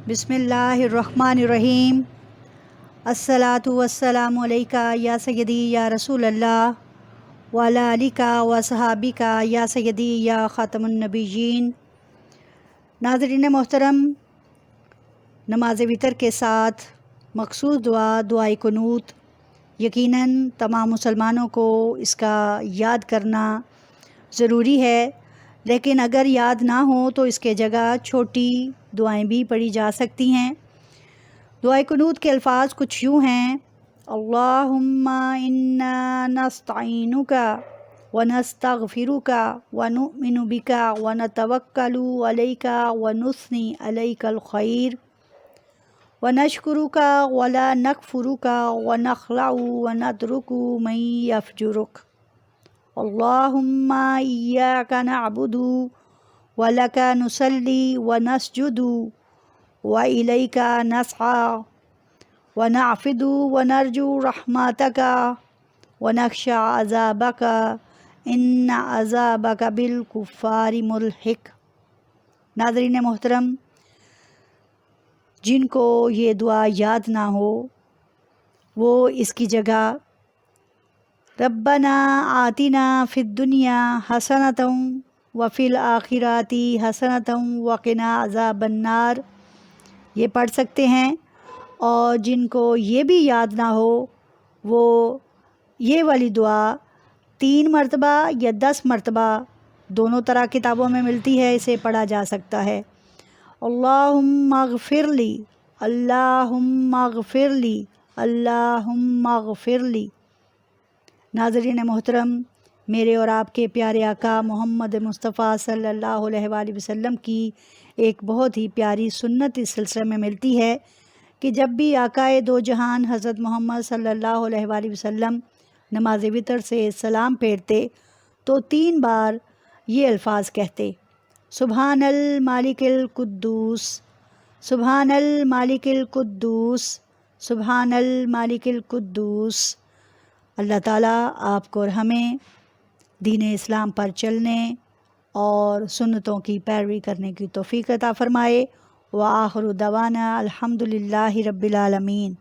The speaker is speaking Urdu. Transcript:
بسم اللہ الرحمن الرحیم۔ الصلاۃ والسلام علیکہ یا سیدی یا رسول اللہ وعلی آلکہ و صحابکہ یا سیدی یا خاتم النبیین۔ ناظرین محترم، نماز وتر کے ساتھ مخصوص دعائے قنوت یقیناً تمام مسلمانوں کو اس کا یاد کرنا ضروری ہے، لیکن اگر یاد نہ ہو تو اس کے جگہ چھوٹی دعائیں بھی پڑھی جا سکتی ہیں۔ دعائے قنوت کے الفاظ کچھ یوں ہیں: اللہم انا نستعینک ونستغفرک ونؤمن بک ونتوکل علیک ونثنی علیک الخیر ونشکرک ولا نکفرک ونخلع ونترک من یفجرک۔ اللہم ایاک نعبد ولک نصلی ونسجد وإلیک نسعی ونعبد ونرجو رحمتک ونخشى عذابک ان عذابک بالکفار ملحق۔ ناظرین محترم، جن کو یہ دعا یاد نہ ہو وہ اس کی جگہ ربنا آتنا فی الدنیا حسنۃ وفی الآخرۃ حسنۃ وقنا عذاب النار یہ پڑھ سکتے ہیں، اور جن کو یہ بھی یاد نہ ہو وہ یہ والی دعا 3 مرتبہ یا 10 مرتبہ دونوں طرح کتابوں میں ملتی ہے، اسے پڑھا جا سکتا ہے۔ اللہم اغفر لی، اللہم اغفر لی، اللہم اغفر لی۔ ناظرین محترم، میرے اور آپ کے پیارے آقا محمد مصطفیٰ صلی اللہ علیہ وآلہ وسلم کی ایک بہت ہی پیاری سنت اس سلسلے میں ملتی ہے کہ جب بھی آقائے دو جہان حضرت محمد صلی اللہ علیہ وآلہ وسلم نماز وتر سے سلام پھیرتے تو 3 بار یہ الفاظ کہتے: سبحان المالک القدوس، سبحان المالک القدوس، سبحان المالک القدوس۔ اللہ تعالیٰ آپ کو اور ہمیں دین اسلام پر چلنے اور سنتوں کی پیروی کرنے کی توفیق عطا فرمائے۔ وآخر دعوانا الحمد للہ رب العالمین۔